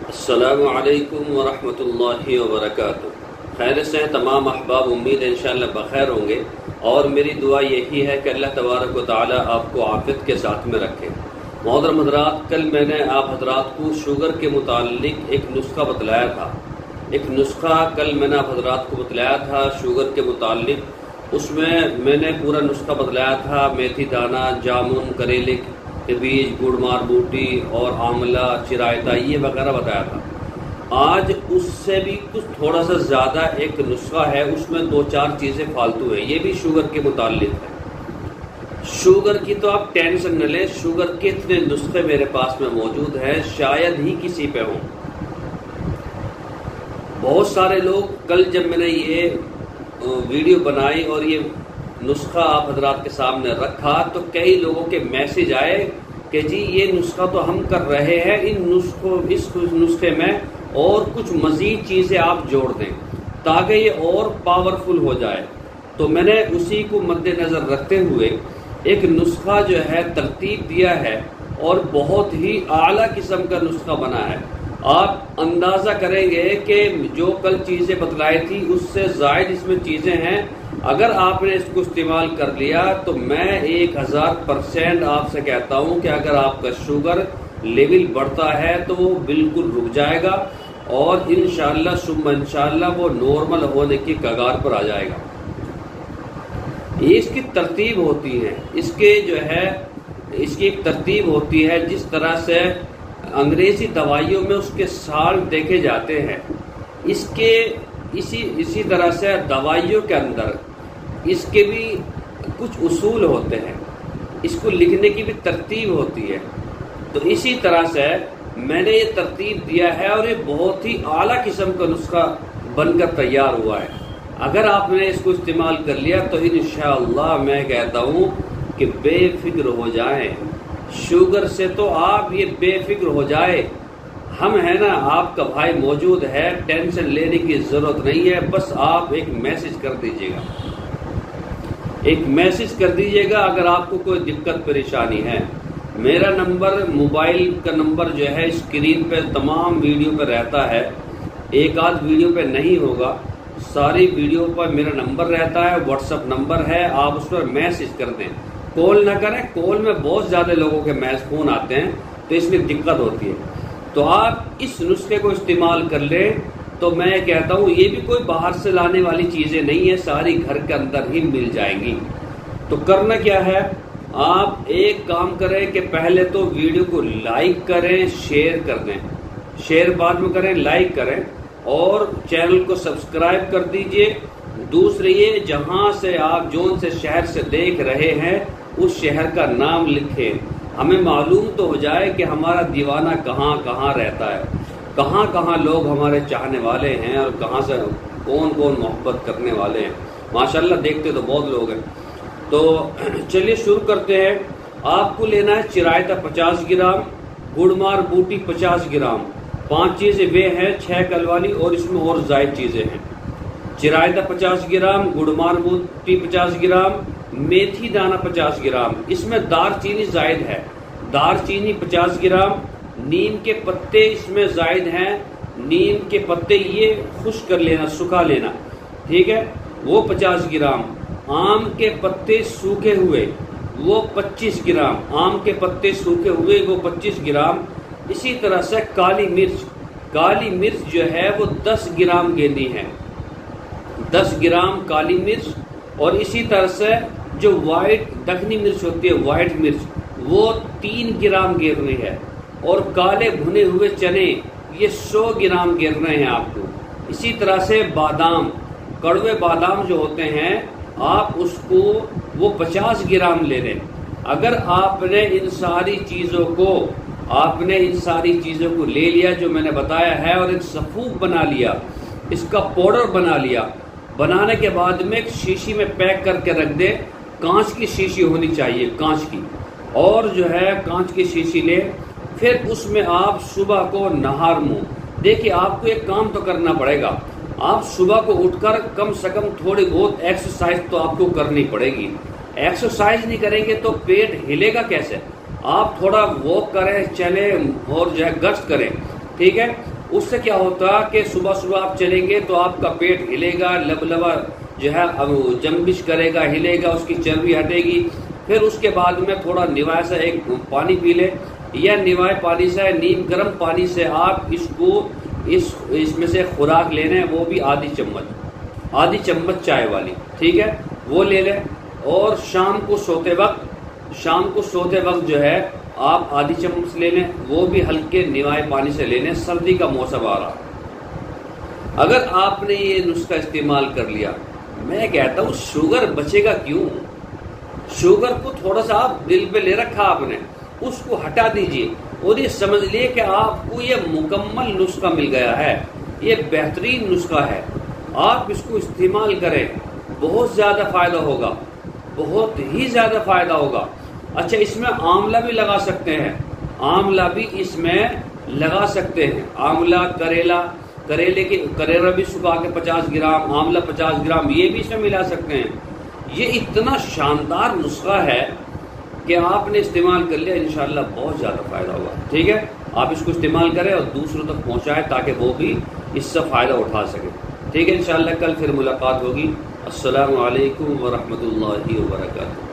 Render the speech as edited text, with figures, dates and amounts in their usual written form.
अस्सलामु अलैकुम वरहमतुल्लाहि वबरकातुहू। खैर से तमाम अहबाब, उम्मीद है इंशाअल्लाह बखैर होंगे और मेरी दुआ यही है कि अल्लाह तबारक व तआला आपको आफियत के साथ में रखे। मोहतरम हज़रात, कल मैंने आप हज़रात को शुगर के मुतालिक एक नुस्खा बतलाया था। एक नुस्खा कल मैंने आप हज़रात को बतलाया था शुगर के मुतालिक। उसमें मैंने पूरा नुस्खा बतलाया था। मेथी दाना, जामुन, करेले के बीज, गुड़मार बूटी और आंवला, चिरायता, ये वगैरह बताया था। आज उससे भी कुछ थोड़ा सा ज़्यादा एक नुस्खा है, उसमें 2-4 चीज़ें फालतू है, ये भी शुगर के मुतालिक है। शुगर की तो आप टेंशन न लें, शुगर के इतने नुस्खे मेरे पास में मौजूद हैं, शायद ही किसी पे हों। बहुत सारे लोग, कल जब मैंने ये वीडियो बनाई और ये नुस्खा आप हजरात के सामने रखा तो कई लोगों के मैसेज आए कि जी ये नुस्खा तो हम कर रहे हैं, इस नुस्खे में और कुछ मजीद चीज़ें आप जोड़ दें ताकि ये और पावरफुल हो जाए। तो मैंने उसी को मद्देनज़र रखते हुए एक नुस्खा जो है तरतीब दिया है और बहुत ही आला किस्म का नुस्खा बना है। आप अंदाज़ा करेंगे कि जो कल चीज़ें बतलाई थी उससे ज़ायद इसमें चीज़ें हैं। अगर आपने इसको इस्तेमाल कर लिया तो मैं 1000% आपसे कहता हूं कि अगर आपका शुगर लेवल बढ़ता है तो वो बिल्कुल रुक जाएगा और इंशाअल्लाह सुम्मा इंशाअल्लाह वो नॉर्मल होने की कगार पर आ जाएगा। ये इसकी तरतीब होती है, इसकी एक तरतीब होती है। जिस तरह से अंग्रेजी दवाइयों में उसके साल देखे जाते हैं, इसके इसी तरह से दवाइयों के अंदर इसके भी कुछ उसूल होते हैं, इसको लिखने की भी तरतीब होती है। तो इसी तरह से मैंने ये तरतीब दिया है और ये बहुत ही आला किस्म का नुस्खा बनकर तैयार हुआ है। अगर आपने इसको इस्तेमाल कर लिया तो इंशाअल्लाह मैं कहता हूँ कि बेफिक्र हो जाएं। शुगर से तो आप ये बेफिक्र हो जाए, हम है ना, आपका भाई मौजूद है, टेंशन लेने की जरूरत नहीं है। बस आप एक मैसेज कर दीजिएगा, अगर आपको कोई दिक्कत परेशानी है। मेरा नंबर, मोबाइल का नंबर जो है स्क्रीन पे तमाम वीडियो पे रहता है, एक आध वीडियो पे नहीं होगा, सारी वीडियो पर मेरा नंबर रहता है, व्हाट्सएप नंबर है। आप उस पर मैसेज कर दें, कॉल ना करें। कॉल में बहुत ज्यादा लोगों के फोन आते हैं तो इसमें दिक्कत होती है। तो आप इस नुस्खे को इस्तेमाल कर लें तो मैं कहता हूँ ये भी कोई बाहर से लाने वाली चीजें नहीं है, सारी घर के अंदर ही मिल जाएंगी। तो करना क्या है, आप एक काम करें कि पहले तो वीडियो को लाइक करें, शेयर कर दें, शेयर बाद में करें, लाइक करें और चैनल को सब्सक्राइब कर दीजिए। दूसरे ये, जहां से आप जोन से शहर से देख रहे हैं उस शहर का नाम लिखें, हमें मालूम तो हो जाए कि हमारा दीवाना कहाँ कहाँ रहता है, कहाँ कहाँ लोग हमारे चाहने वाले हैं और कहाँ से कौन कौन मोहब्बत करने वाले हैं। माशाल्लाह देखते तो बहुत लोग हैं। तो चलिए शुरू करते हैं। आपको लेना है चिरायता 50 ग्राम, गुड़मार बूटी 50 ग्राम, 5 चीज़ें वे हैं, 6 कलवाली और इसमें और जायद चीज़ें हैं। चिरायता 50 ग्राम, गुड़मार बूटी 50 ग्राम, मेथी दाना 50 ग्राम, इसमें दारचीनी जायद है, दारचीनी 50 ग्राम, नीम के पत्ते इसमें जायद हैं, नीम के पत्ते ये खुश्क कर लेना, सुखा लेना, ठीक है, वो 50 ग्राम, आम के पत्ते सूखे हुए वो 25 ग्राम, आम के पत्ते सूखे हुए वो 25 ग्राम। इसी तरह से काली मिर्च जो है वो 10 ग्राम लेनी है, 10 ग्राम काली मिर्च। और इसी तरह से जो वाइट दखनी मिर्च होती है, व्हाइट मिर्च, वो 3 ग्राम गिरनी है। और काले भुने हुए चने ये 100 ग्राम गिरने हैं आपको। इसी तरह से बादाम, कड़वे बादाम जो होते हैं, आप उसको वो 50 ग्राम ले लें। अगर आपने इन सारी चीजों को ले लिया जो मैंने बताया है और एक सफूक बना लिया, इसका पाउडर बना लिया, बनाने के बाद में एक शीशी में पैक करके रख दे। कांच की शीशी होनी चाहिए, कांच की, और जो है कांच की शीशी ले। फिर उसमें आप सुबह को नहार मुंह, देखिए आपको एक काम तो करना पड़ेगा, आप सुबह को उठकर कम से कम थोड़ी बहुत एक्सरसाइज तो आपको करनी पड़ेगी। एक्सरसाइज नहीं करेंगे तो पेट हिलेगा कैसे। आप थोड़ा वॉक करें, चलें और जो है गश्त करें, ठीक है। उससे क्या होता है कि सुबह सुबह आप चलेंगे तो आपका पेट हिलेगा, लबलबा जो है अब जम्बिश करेगा, हिलेगा, उसकी चर्बी हटेगी। फिर उसके बाद में थोड़ा निवाय से एक पानी पी ले, या निवाय पानी से, नीम गर्म पानी से आप इसको इसमें से खुराक लेने, वो भी आधी चम्मच चाय वाली, ठीक है, वो ले लें। और शाम को सोते वक्त जो है आप आधी चम्मच ले लें, वो भी हल्के निवाय पानी से ले लें। सर्दी का मौसम आ रहा, अगर आपने ये नुस्खा इस्तेमाल कर लिया, मैं कहता हूँ शुगर बचेगा क्यों। शुगर को थोड़ा सा आप दिल पे ले रखा आपने, उसको हटा दीजिए और ये समझ लिए कि आपको ये मुकम्मल नुस्खा मिल गया है, ये बेहतरीन नुस्खा है। आप इसको इस्तेमाल करें, बहुत ज्यादा फायदा होगा, बहुत ही ज्यादा फायदा होगा। अच्छा, इसमें आंवला भी लगा सकते हैं, आंवला भी इसमें लगा सकते हैं। आंवला, करेला भी सुखा के 50 ग्राम, आंवला 50 ग्राम, ये भी इसमें मिला सकते हैं। ये इतना शानदार नुस्खा है कि आपने इस्तेमाल कर लिया, इंशाल्लाह बहुत ज्यादा फायदा होगा। ठीक है, आप इसको इस्तेमाल करें और दूसरों तक पहुंचाएं ताकि वो भी इससे फायदा उठा सके। ठीक है, इंशाल्लाह कल फिर मुलाकात होगी। अस्सलामु अलैकुम व रहमतुल्लाहि व बरकातुहू।